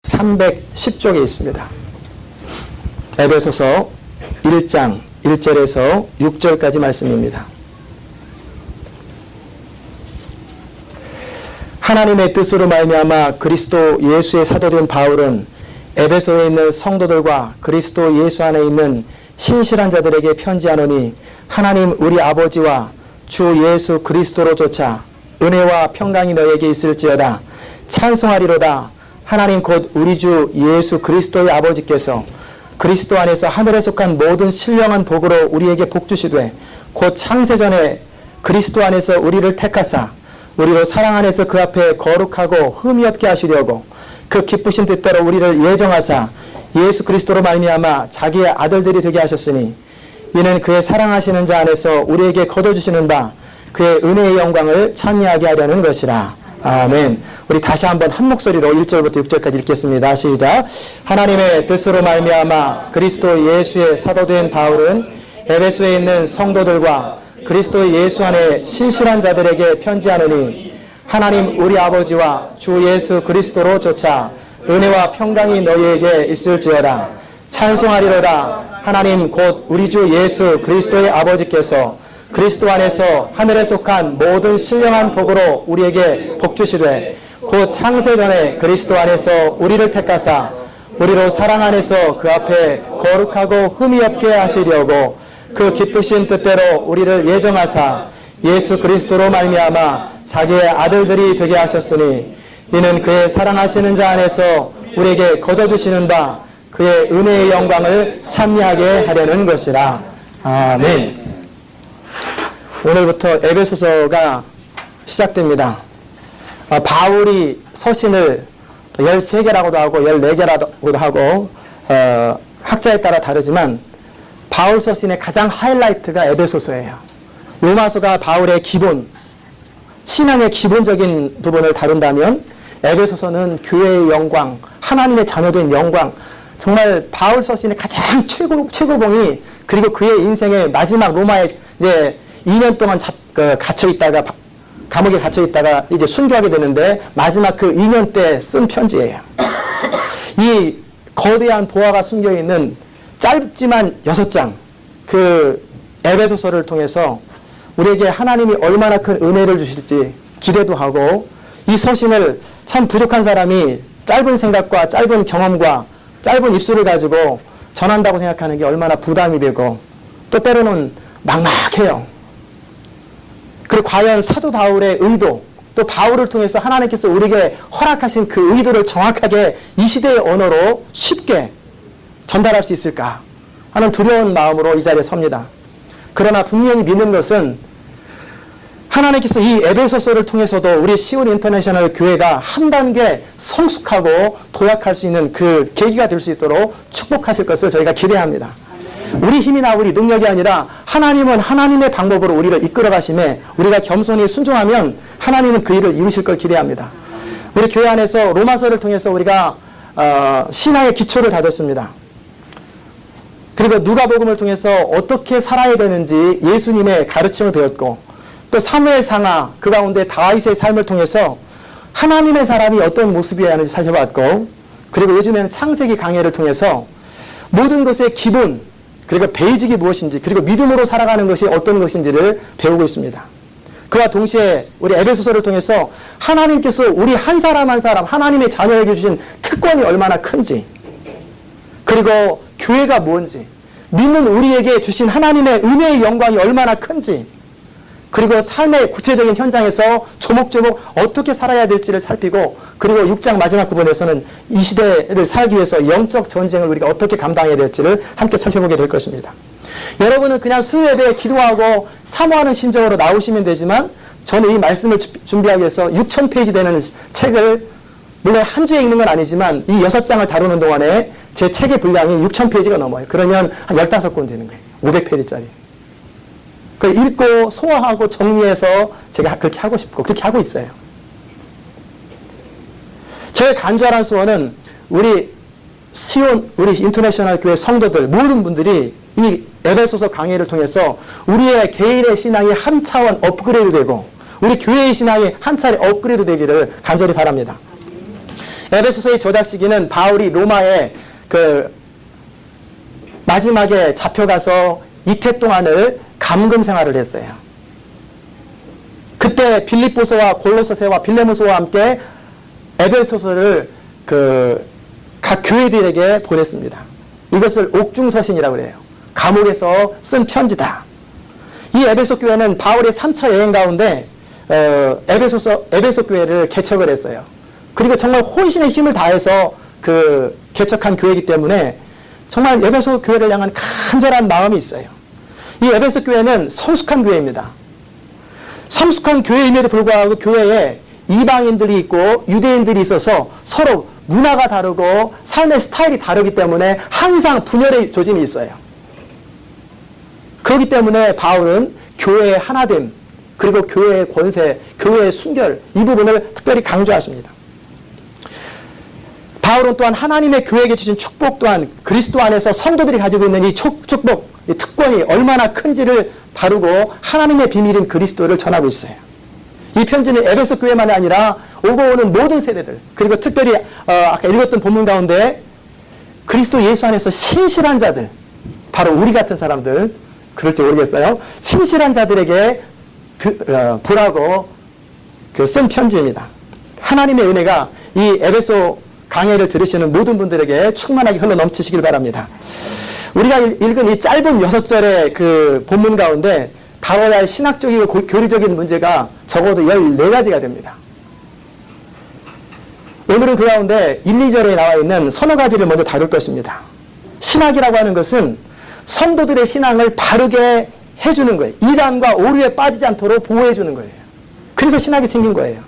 310쪽에 있습니다. 에베소서 1장 1절에서 6절까지 말씀입니다. 하나님의 뜻으로 말미암아 그리스도 예수의 사도된 바울은 에베소에 있는 성도들과 그리스도 예수 안에 있는 신실한 자들에게 편지하노니 하나님 우리 아버지와 주 예수 그리스도로조차 은혜와 평강이 너에게 있을지어다. 찬송하리로다. 하나님 곧 우리 주 예수 그리스도의 아버지께서 그리스도 안에서 하늘에 속한 모든 신령한 복으로 우리에게 복주시되 곧 창세전에 그리스도 안에서 우리를 택하사 우리로 사랑 안에서 그 앞에 거룩하고 흠이 없게 하시려고 그 기쁘신 뜻대로 우리를 예정하사 예수 그리스도로 말미암아 자기의 아들들이 되게 하셨으니 이는 그의 사랑하시는 자 안에서 우리에게 거둬주시는 바 그의 은혜의 영광을 찬미하게 하려는 것이라. 아멘. 우리 다시 한번 한 목소리로 1절부터 6절까지 읽겠습니다. 시작. 하나님의 뜻으로 말미암아 그리스도 예수의 사도된 바울은 에베소에 있는 성도들과 그리스도 예수 안에 신실한 자들에게 편지하노니 하나님 우리 아버지와 주 예수 그리스도로조차 은혜와 평강이 너희에게 있을지어다. 찬송하리로다. 하나님 곧 우리 주 예수 그리스도의 아버지께서 그리스도 안에서 하늘에 속한 모든 신령한 복으로 우리에게 복주시되 곧 창세전에 그리스도 안에서 우리를 택하사 우리로 사랑 안에서 그 앞에 거룩하고 흠이 없게 하시려고 그 기쁘신 뜻대로 우리를 예정하사 예수 그리스도로 말미암아 자기의 아들들이 되게 하셨으니 이는 그의 사랑하시는 자 안에서 우리에게 거둬주시는 바 그의 은혜의 영광을 찬미하게 하려는 것이라. 아멘. 오늘부터 에베소서가 시작됩니다. 바울이 서신을 13개라고도 하고 14개라고도 하고 학자에 따라 다르지만 바울 서신의 가장 하이라이트가 에베소서예요. 로마서가 바울의 기본, 신앙의 기본적인 부분을 다룬다면 에베소서는 교회의 영광, 하나님의 자녀된 영광, 정말 바울 서신의 가장 최고봉이 그리고 그의 인생의 마지막 로마에 이제 2년 동안 갇혀있다가 감옥에 갇혀있다가 이제 순교하게 되는데 마지막 그 2년 때 쓴 편지예요. 이 거대한 보화가 숨겨있는 짧지만 6장 그 에베소서를 통해서 우리에게 하나님이 얼마나 큰 은혜를 주실지 기대도 하고 이 서신을 참 부족한 사람이 짧은 생각과 짧은 경험과 짧은 입술을 가지고 전한다고 생각하는 게 얼마나 부담이 되고 또 때로는 막막해요. 그리고 과연 사도 바울의 의도 또 바울을 통해서 하나님께서 우리에게 허락하신 그 의도를 정확하게 이 시대의 언어로 쉽게 전달할 수 있을까 하는 두려운 마음으로 이 자리에 섭니다. 그러나 분명히 믿는 것은 하나님께서 이 에베소서를 통해서도 우리 시온 인터내셔널 교회가 한 단계 성숙하고 도약할 수 있는 그 계기가 될 수 있도록 축복하실 것을 저희가 기대합니다. 우리 힘이나 우리 능력이 아니라 하나님은 하나님의 방법으로 우리를 이끌어 가심에 우리가 겸손히 순종하면 하나님은 그 일을 이루실 걸 기대합니다. 우리 교회 안에서 로마서를 통해서 우리가 신앙의 기초를 다졌습니다. 그리고 누가복음을 통해서 어떻게 살아야 되는지 예수님의 가르침을 배웠고 또 사무엘상하 그 가운데 다윗의 삶을 통해서 하나님의 사람이 어떤 모습이어야 하는지 살펴봤고 그리고 요즘에는 창세기 강해를 통해서 모든 것의 기본 그리고 베이직이 무엇인지 그리고 믿음으로 살아가는 것이 어떤 것인지를 배우고 있습니다. 그와 동시에 우리 에베소서를 통해서 하나님께서 우리 한 사람 한 사람 하나님의 자녀에게 주신 특권이 얼마나 큰지 그리고 교회가 뭔지 믿는 우리에게 주신 하나님의 은혜의 영광이 얼마나 큰지 그리고 삶의 구체적인 현장에서 조목조목 어떻게 살아야 될지를 살피고 그리고 6장 마지막 부분에서는 이 시대를 살기 위해서 영적 전쟁을 우리가 어떻게 감당해야 될지를 함께 살펴보게 될 것입니다. 여러분은 그냥 수요예배에 기도하고 사모하는 심정으로 나오시면 되지만 저는 이 말씀을 준비하기 위해서 6,000페이지 되는 책을 물론 한 주에 읽는 건 아니지만 이 6장을 다루는 동안에 제 책의 분량이 6,000페이지가 넘어요. 그러면 한 15권 되는 거예요. 500페이지짜리. 그 읽고 소화하고 정리해서 제가 그렇게 하고 싶고 그렇게 하고 있어요. 저의 간절한 소원은 우리 시온, 우리 인터내셔널 교회 성도들 모든 분들이 이 에베소서 강의를 통해서 우리의 개인의 신앙이 한 차원 업그레이드 되고 우리 교회의 신앙이 한 차례 업그레이드 되기를 간절히 바랍니다. 에베소서의 저작 시기는 바울이 로마에 그 마지막에 잡혀가서 이태 동안을 감금 생활을 했어요. 그때 빌립보서와 골로새와 빌레몬서와 함께 에베소서를 각 교회들에게 보냈습니다. 이것을 옥중서신이라고 그래요. 감옥에서 쓴 편지다. 이 에베소 교회는 바울의 3차 여행 가운데 에베소 교회를 개척을 했어요. 그리고 정말 혼신의 힘을 다해서 개척한 교회이기 때문에 정말 에베소 교회를 향한 간절한 마음이 있어요. 이 에베소 교회는 성숙한 교회입니다. 성숙한 교회임에도 불구하고 교회에 이방인들이 있고 유대인들이 있어서 서로 문화가 다르고 삶의 스타일이 다르기 때문에 항상 분열의 조짐이 있어요. 그렇기 때문에 바울은 교회의 하나됨, 그리고 교회의 권세, 교회의 순결, 이 부분을 특별히 강조하십니다. 바울은 또한 하나님의 교회에게 주신 축복 또한 그리스도 안에서 성도들이 가지고 있는 이 축복, 이 특권이 얼마나 큰지를 다루고 하나님의 비밀인 그리스도를 전하고 있어요. 이 편지는 에베소 교회만이 아니라 오고 오는 모든 세대들, 그리고 특별히 아까 읽었던 본문 가운데 그리스도 예수 안에서 신실한 자들, 바로 우리 같은 사람들, 그럴지 모르겠어요. 신실한 자들에게 보라고 쓴 편지입니다. 하나님의 은혜가 이 에베소 강해를 들으시는 모든 분들에게 충만하게 흘러 넘치시길 바랍니다. 우리가 읽은 이 짧은 6절의 본문 가운데 다뤄야 할 신학적이고 교리적인 문제가 적어도 14가지가 됩니다. 오늘은 그 가운데 1, 2절에 나와 있는 서너 가지를 먼저 다룰 것입니다. 신학이라고 하는 것은 성도들의 신앙을 바르게 해주는 거예요. 이단과 오류에 빠지지 않도록 보호해주는 거예요. 그래서 신학이 생긴 거예요.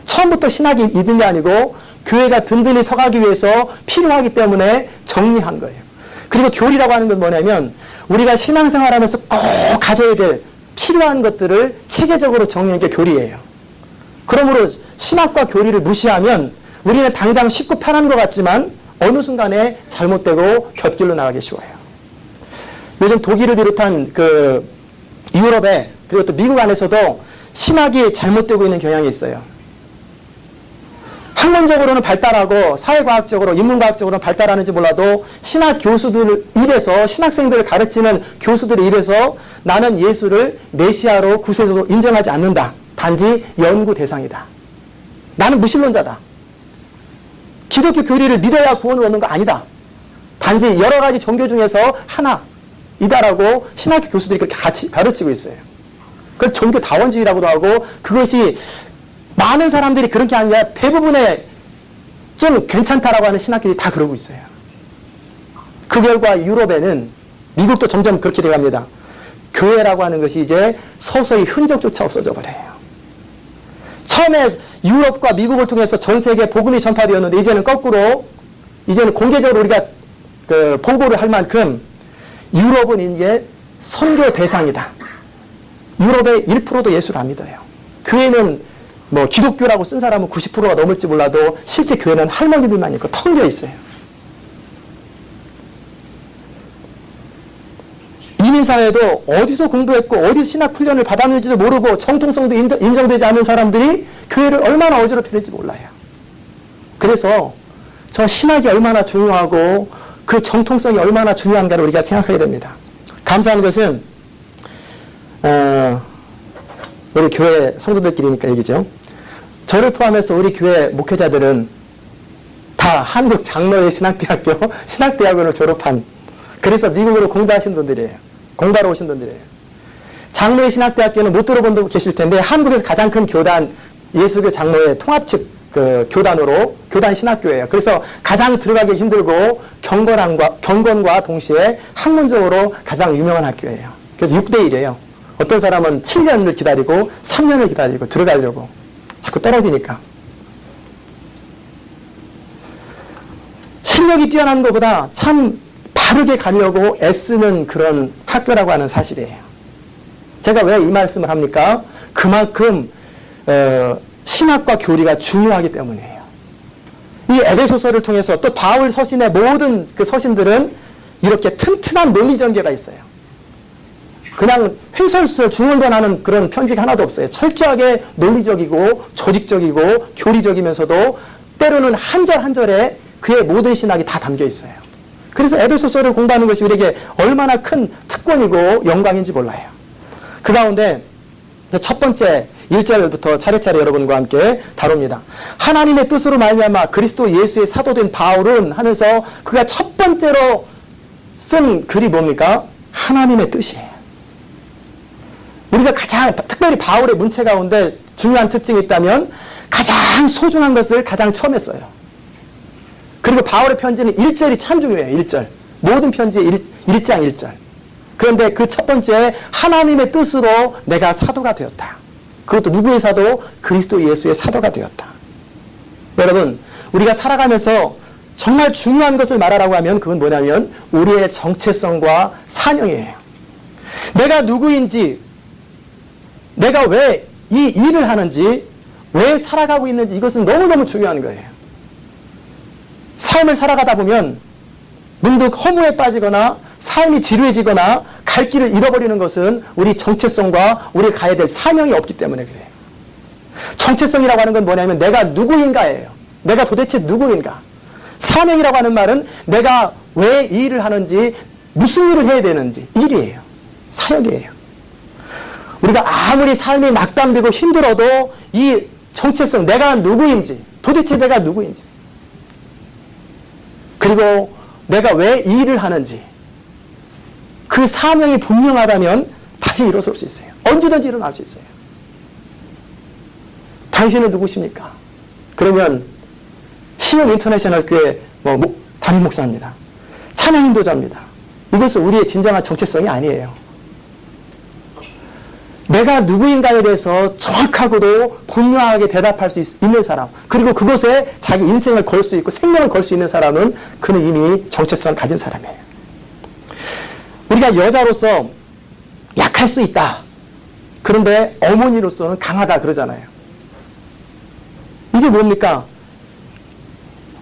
처음부터 신학이 있는 게 아니고 교회가 든든히 서가기 위해서 필요하기 때문에 정리한 거예요. 그리고 교리라고 하는 건 뭐냐면 우리가 신앙생활하면서 꼭 가져야 될 필요한 것들을 체계적으로 정리한 게 교리예요. 그러므로 신학과 교리를 무시하면 우리는 당장 쉽고 편한 것 같지만 어느 순간에 잘못되고 곁길로 나가기 쉬워요. 요즘 독일을 비롯한 유럽에 그리고 또 미국 안에서도 신학이 잘못되고 있는 경향이 있어요. 학문적으로는 발달하고 사회과학적으로, 인문과학적으로는 발달하는지 몰라도 신학 교수들 입에서, 신학생들을 가르치는 교수들의 입에서 나는 예수를 메시아로 구세주로 인정하지 않는다. 단지 연구 대상이다. 나는 무신론자다. 기독교 교리를 믿어야 구원을 얻는 거 아니다. 단지 여러 가지 종교 중에서 하나이다라고 신학교 교수들이 그렇게 가르치고 있어요. 그걸 종교 다원주의라고도 하고 그것이 많은 사람들이 그런 게 아니라 대부분의 좀 괜찮다라고 하는 신학교들이 다 그러고 있어요. 그 결과 유럽에는 미국도 점점 그렇게 되어갑니다. 교회라고 하는 것이 이제 서서히 흔적조차 없어져 버려요. 처음에 유럽과 미국을 통해서 전 세계에 복음이 전파되었는데 이제는 거꾸로 이제는 공개적으로 우리가 보고를 할 만큼 유럽은 이제 선교 대상이다. 유럽의 1%도 예수를 안 믿어요. 교회는 기독교라고 쓴 사람은 90%가 넘을지 몰라도 실제 교회는 할머니들만 있고 텅 비어 있어요. 이민사회도 어디서 공부했고 어디서 신학 훈련을 받았는지도 모르고 정통성도 인정되지 않는 사람들이 교회를 얼마나 어지럽히는지 몰라요. 그래서 저 신학이 얼마나 중요하고 그 정통성이 얼마나 중요한가를 우리가 생각해야 됩니다. 감사한 것은 우리 교회 성도들끼리니까 얘기죠. 저를 포함해서 우리 교회 목회자들은 다 한국 장로회 신학대학교 신학대학원을 졸업한, 그래서 미국으로 공부하신 분들이에요. 공부하러 오신 분들이에요. 장로회 신학대학교는 못 들어본 분 계실 텐데 한국에서 가장 큰 교단 예수교 장로회 통합측 교단으로 교단 신학교예요. 그래서 가장 들어가기 힘들고 경건과 동시에 학문적으로 가장 유명한 학교예요. 그래서 6대1이에요. 어떤 사람은 7년을 기다리고 3년을 기다리고 들어가려고 자꾸 떨어지니까. 실력이 뛰어난 것보다 참 바르게 가려고 애쓰는 그런 학교라고 하는 사실이에요. 제가 왜 이 말씀을 합니까? 그만큼 신학과 교리가 중요하기 때문이에요. 이 에베소서를 통해서 또 바울 서신의 모든 그 서신들은 이렇게 튼튼한 논리 전개가 있어요. 그냥 횡설수설 중언변하는 그런 편지가 하나도 없어요. 철저하게 논리적이고 조직적이고 교리적이면서도 때로는 한 절 한 절에 그의 모든 신학이 다 담겨 있어요. 그래서 에베소서를 공부하는 것이 우리에게 얼마나 큰 특권이고 영광인지 몰라요. 그 가운데 첫 번째 1절부터 차례차례 여러분과 함께 다룹니다. 하나님의 뜻으로 말미암아 그리스도 예수의 사도된 바울은 하면서 그가 첫 번째로 쓴 글이 뭡니까? 하나님의 뜻이에요. 우리가 가장 특별히 바울의 문체 가운데 중요한 특징이 있다면 가장 소중한 것을 가장 처음에 써요. 그리고 바울의 편지는 1절이 참 중요해요. 1절. 모든 편지의 1장 1절. 그런데 그 첫 번째 하나님의 뜻으로 내가 사도가 되었다. 그것도 누구의 사도? 그리스도 예수의 사도가 되었다. 여러분, 우리가 살아가면서 정말 중요한 것을 말하라고 하면 그건 뭐냐면 우리의 정체성과 사명이에요. 내가 누구인지, 내가 왜 이 일을 하는지, 왜 살아가고 있는지 이것은 너무너무 중요한 거예요. 삶을 살아가다 보면 문득 허무에 빠지거나 삶이 지루해지거나 갈 길을 잃어버리는 것은 우리 정체성과 우리 가야 될 사명이 없기 때문에 그래요. 정체성이라고 하는 건 뭐냐면 내가 누구인가예요. 내가 도대체 누구인가. 사명이라고 하는 말은 내가 왜 이 일을 하는지, 무슨 일을 해야 되는지, 일이에요. 사역이에요. 우리가 아무리 삶이 낙담되고 힘들어도 이 정체성, 내가 누구인지, 도대체 내가 누구인지, 그리고 내가 왜 이 일을 하는지, 그 사명이 분명하다면 다시 일어설 수 있어요. 언제든지 일어날 수 있어요. 당신은 누구십니까? 그러면 시온 인터내셔널 교회 담임 목사입니다. 찬양 인도자입니다. 이것은 우리의 진정한 정체성이 아니에요. 내가 누구인가에 대해서 정확하고도 분명하게 대답할 수 있는 사람, 그리고 그곳에 자기 인생을 걸 수 있고 생명을 걸 수 있는 사람은 그는 이미 정체성을 가진 사람이에요. 우리가 여자로서 약할 수 있다. 그런데 어머니로서는 강하다 그러잖아요. 이게 뭡니까?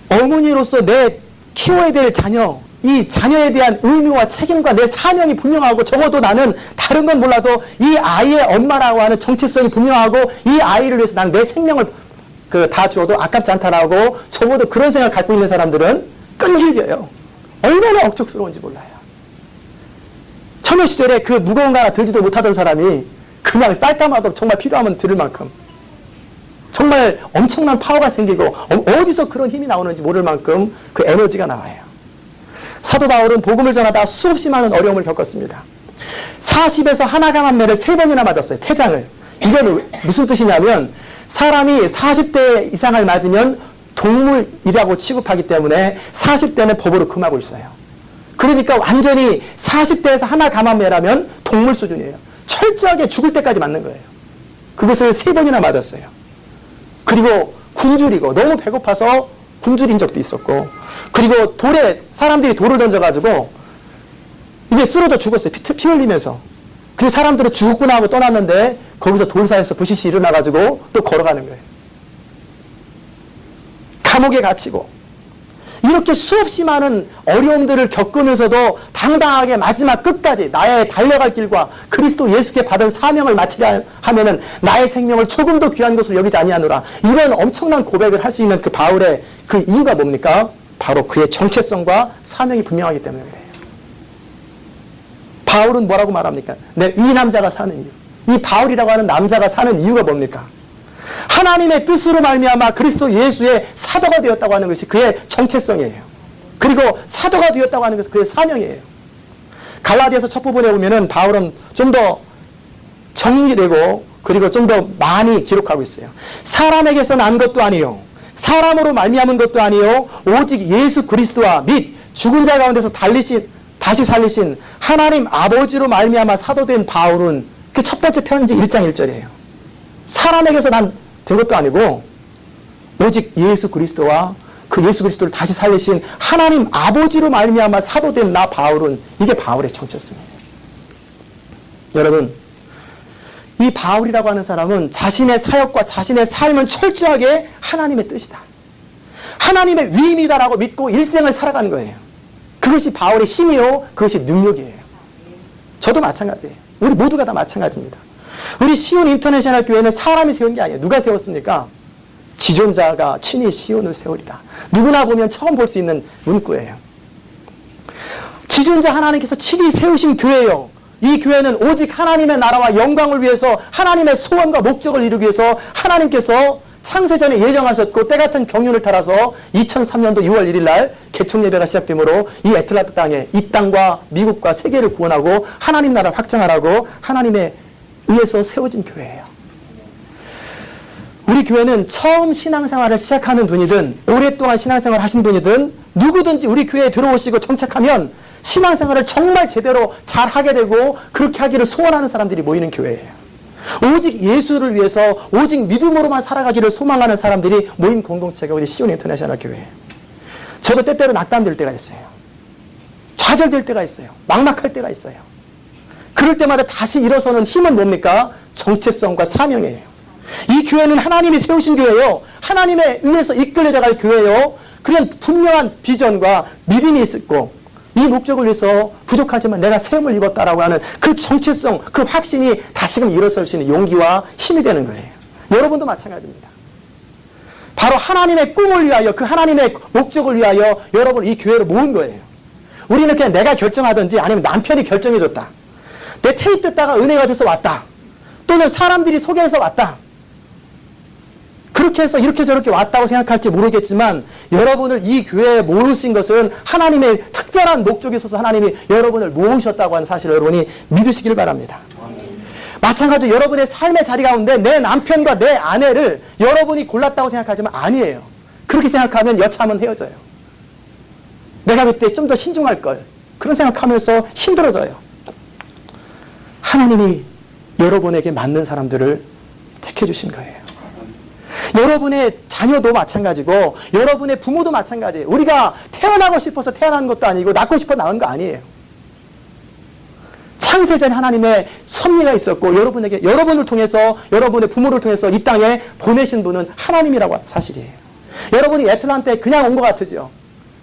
어머니로서 내 키워야 될 자녀, 이 자녀에 대한 의무와 책임과 내 사명이 분명하고 적어도 나는 다른 건 몰라도 이 아이의 엄마라고 하는 정체성이 분명하고 이 아이를 위해서 난 내 생명을 다 주어도 아깝지 않다라고 적어도 그런 생각을 갖고 있는 사람들은 끈질겨요. 얼마나 억척스러운지 몰라요. 처녀 시절에 그 무거운 거 하나 들지도 못하던 사람이 그냥 쌀까마도 정말 필요하면 들을 만큼 정말 엄청난 파워가 생기고 어디서 그런 힘이 나오는지 모를 만큼 그 에너지가 나와요. 사도 바울은 복음을 전하다 수없이 많은 어려움을 겪었습니다. 40에서 하나 강한 매를 3번이나 맞았어요. 태장을. 이건 무슨 뜻이냐면 사람이 40대 이상을 맞으면 동물이라고 취급하기 때문에 40대는 법으로 금하고 있어요. 그러니까 완전히 40대에서 하나 감한 매라면 동물 수준이에요. 철저하게 죽을 때까지 맞는 거예요. 그것을 3번이나 맞았어요. 그리고 굶주리고 너무 배고파서 굶주린 적도 있었고, 그리고 사람들이 돌을 던져가지고 이게 쓰러져 죽었어요. 피 흘리면서. 그래서 사람들은 죽었구나 하고 떠났는데 거기서 돌 사이에서 부시시 일어나가지고 또 걸어가는 거예요. 감옥에 갇히고 이렇게 수없이 많은 어려움들을 겪으면서도 당당하게 마지막 끝까지 나의 달려갈 길과 그리스도 예수께 받은 사명을 마치려 하면은 나의 생명을 조금도 귀한 것으로 여기지 아니하노라. 이런 엄청난 고백을 할 수 있는 그 바울의 그 이유가 뭡니까? 바로 그의 정체성과 사명이 분명하기 때문에 그래요. 바울은 뭐라고 말합니까? 이 남자가 사는 이유. 이 바울이라고 하는 남자가 사는 이유가 뭡니까? 하나님의 뜻으로 말미암아 그리스도 예수의 사도가 되었다고 하는 것이 그의 정체성이에요. 그리고 사도가 되었다고 하는 것은 그의 사명이에요. 갈라디아서 첫 부분에 보면은 바울은 좀 더 정리되고 그리고 좀 더 많이 기록하고 있어요. 사람에게서 난 것도 아니요, 사람으로 말미암은 것도 아니요, 오직 예수 그리스도와 및 죽은 자 가운데서 다시 살리신 하나님 아버지로 말미암아 사도된 바울은 그 첫 번째 편지 1장 1절이에요. 사람에게서 된 것도 아니고 오직 예수 그리스도와 그 예수 그리스도를 다시 살리신 하나님 아버지로 말미암아 사도된 나 바울은, 이게 바울의 정체성이에요. 여러분, 이 바울이라고 하는 사람은 자신의 사역과 자신의 삶은 철저하게 하나님의 뜻이다, 하나님의 위임이다라고 믿고 일생을 살아가는 거예요. 그것이 바울의 힘이요, 그것이 능력이에요. 저도 마찬가지예요. 우리 모두가 다 마찬가지입니다. 우리 시온 인터내셔널 교회는 사람이 세운 게 아니에요. 누가 세웠습니까? 지존자가 친히 시온을 세우리라. 누구나 보면 처음 볼 수 있는 문구예요. 지존자 하나님께서 친히 세우신 교회예요. 이 교회는 오직 하나님의 나라와 영광을 위해서 하나님의 소원과 목적을 이루기 위해서 하나님께서 창세전에 예정하셨고 때같은 경륜을 따라서 2003년도 6월 1일 날 개척 예배가 시작되므로 이 애틀란타 땅에 이 땅과 미국과 세계를 구원하고 하나님 나라를 확장하라고 하나님에 의해서 세워진 교회예요. 우리 교회는 처음 신앙생활을 시작하는 분이든 오랫동안 신앙생활을 하신 분이든 누구든지 우리 교회에 들어오시고 정착하면 신앙생활을 정말 제대로 잘하게 되고 그렇게 하기를 소원하는 사람들이 모이는 교회예요. 오직 예수를 위해서 오직 믿음으로만 살아가기를 소망하는 사람들이 모인 공동체가 우리 시온 인터내셔널 교회예요. 저도 때때로 낙담될 때가 있어요. 좌절될 때가 있어요. 막막할 때가 있어요. 그럴 때마다 다시 일어서는 힘은 뭡니까? 정체성과 사명이에요. 이 교회는 하나님이 세우신 교회요. 하나님에 의해서 이끌려갈 교회요. 그런 분명한 비전과 믿음이 있고 이 목적을 위해서 부족하지만 내가 세움을 입었다라고 하는 그 정체성, 그 확신이 다시금 일어설 수 있는 용기와 힘이 되는 거예요. 여러분도 마찬가지입니다. 바로 하나님의 꿈을 위하여 그 하나님의 목적을 위하여 여러분 이 교회를 모은 거예요. 우리는 그냥 내가 결정하든지 아니면 남편이 결정해줬다. 내 테이프 듣다가 은혜가 돼서 왔다. 또는 사람들이 소개해서 왔다. 그렇게 해서 이렇게 저렇게 왔다고 생각할지 모르겠지만 여러분을 이 교회에 모으신 것은 하나님의 특별한 목적이 있어서 하나님이 여러분을 모으셨다고 하는 사실을 여러분이 믿으시길 바랍니다. 마찬가지로 여러분의 삶의 자리 가운데 내 남편과 내 아내를 여러분이 골랐다고 생각하지만 아니에요. 그렇게 생각하면 여차하면 헤어져요. 내가 그때 좀 더 신중할 걸. 그런 생각하면서 힘들어져요. 하나님이 여러분에게 맞는 사람들을 택해 주신 거예요. 여러분의 자녀도 마찬가지고 여러분의 부모도 마찬가지예요. 우리가 태어나고 싶어서 태어난 것도 아니고 낳고 싶어 낳은 거 아니에요. 창세전 하나님의 섭리가 있었고 여러분에게 여러분을 통해서 여러분의 부모를 통해서 이 땅에 보내신 분은 하나님이라고 하는 사실이에요. 여러분이 애틀란타에 그냥 온 것 같으죠.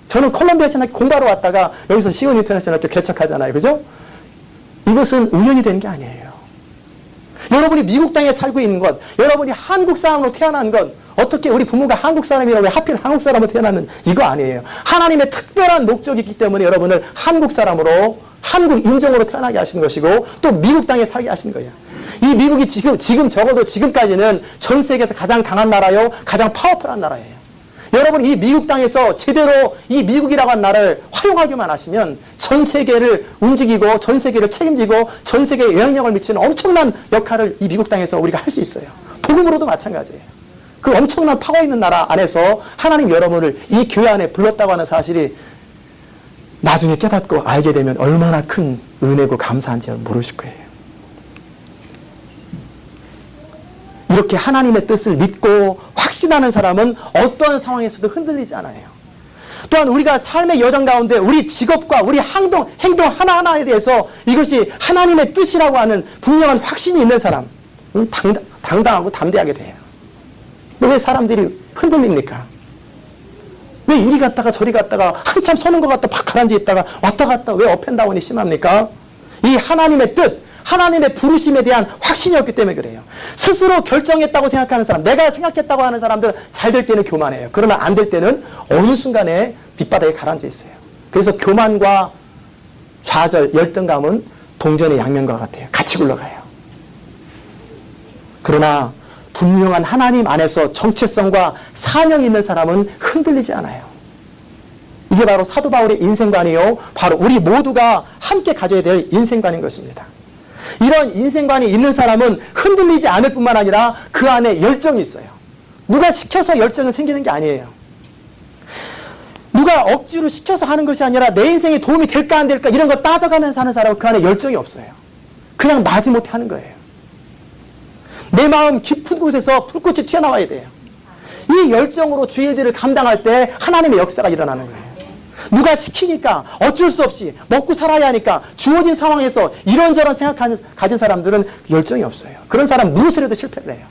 저는 콜롬비아 신학 공부하러 왔다가 여기서 시온 인터내셔널 학교 개척하잖아요. 그죠? 이것은 우연이 된 게 아니에요. 여러분이 미국 땅에 살고 있는 것, 여러분이 한국 사람으로 태어난 것, 어떻게 우리 부모가 한국 사람이라고 왜 하필 한국 사람으로 태어났는 이거 아니에요. 하나님의 특별한 목적이 있기 때문에 여러분을 한국 사람으로, 한국 인종으로 태어나게 하시는 것이고 또 미국 땅에 살게 하시는 거예요. 이 미국이 지금 적어도 지금까지는 전 세계에서 가장 강한 나라요, 가장 파워풀한 나라예요. 여러분 이 미국 땅에서 제대로 이 미국이라고 하는 나라를 활용하기만 하시면 전 세계를 움직이고 전 세계를 책임지고 전 세계에 영향력을 미치는 엄청난 역할을 이 미국 땅에서 우리가 할 수 있어요. 복음으로도 마찬가지예요. 그 엄청난 파워 있는 나라 안에서 하나님 여러분을 이 교회 안에 불렀다고 하는 사실이 나중에 깨닫고 알게 되면 얼마나 큰 은혜고 감사한지 모르실 거예요. 이렇게 하나님의 뜻을 믿고 확신하는 사람은 어떠한 상황에서도 흔들리지 않아요. 또한 우리가 삶의 여정 가운데 우리 직업과 우리 행동 하나하나에 대해서 이것이 하나님의 뜻이라고 하는 분명한 확신이 있는 사람, 당당하고 담대하게 돼요. 왜 사람들이 흔들립니까? 왜 이리 갔다가 저리 갔다가 한참 서는 것 같다 팍 가라앉아 있다가 왔다 갔다 왜 업앤다운이 심합니까? 이 하나님의 뜻, 하나님의 부르심에 대한 확신이 없기 때문에 그래요. 스스로 결정했다고 생각하는 사람, 내가 생각했다고 하는 사람들 잘 될 때는 교만해요. 그러나 안 될 때는 어느 순간에 밑바닥에 가라앉아 있어요. 그래서 교만과 좌절, 열등감은 동전의 양면과 같아요. 같이 굴러가요. 그러나 분명한 하나님 안에서 정체성과 사명이 있는 사람은 흔들리지 않아요. 이게 바로 사도 바울의 인생관이요. 바로 우리 모두가 함께 가져야 될 인생관인 것입니다. 이런 인생관이 있는 사람은 흔들리지 않을 뿐만 아니라 그 안에 열정이 있어요. 누가 시켜서 열정이 생기는 게 아니에요. 누가 억지로 시켜서 하는 것이 아니라 내 인생에 도움이 될까 안 될까 이런 거 따져가면서 하는 사람은 그 안에 열정이 없어요. 그냥 마지못해 하는 거예요. 내 마음 깊은 곳에서 불꽃이 튀어나와야 돼요. 이 열정으로 주일들을 감당할 때 하나님의 역사가 일어나는 거예요. 누가 시키니까 어쩔 수 없이 먹고 살아야 하니까 주어진 상황에서 이런저런 가진 사람들은 열정이 없어요. 그런 사람 무엇을 해도 실패를 해요.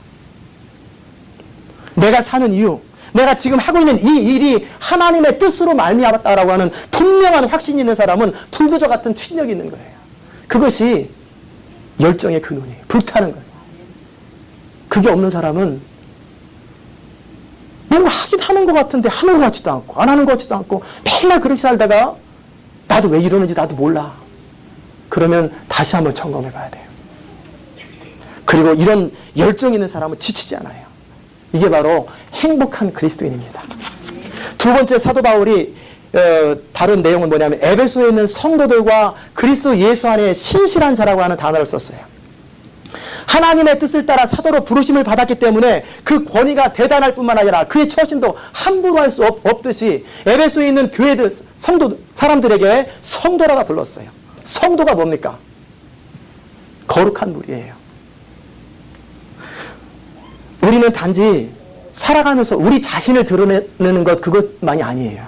내가 사는 이유, 내가 지금 하고 있는 이 일이 하나님의 뜻으로 말미암았다라고 하는 분명한 확신이 있는 사람은 불도저 같은 추진력이 있는 거예요. 그것이 열정의 근원이에요. 불타는 거예요. 그게 없는 사람은 뭔가 하긴 하는 것 같은데 하는 것 같지도 않고 안 하는 것 같지도 않고 맨날 그렇게 살다가 나도 왜 이러는지 나도 몰라. 그러면 다시 한번 점검해 봐야 돼요. 그리고 이런 열정 있는 사람은 지치지 않아요. 이게 바로 행복한 그리스도인입니다. 두 번째 사도 바울이 다른 내용은 뭐냐면 에베소에 있는 성도들과 그리스도 예수 안에 신실한 자라고 하는 단어를 썼어요. 하나님의 뜻을 따라 사도로 부르심을 받았기 때문에 그 권위가 대단할 뿐만 아니라 그의 처신도 함부로 할 수 없듯이 에베소에 있는 교회들, 성도, 사람들에게 성도라고 불렀어요. 성도가 뭡니까? 거룩한 무리예요. 우리는 단지 살아가면서 우리 자신을 드러내는 것 그것만이 아니에요.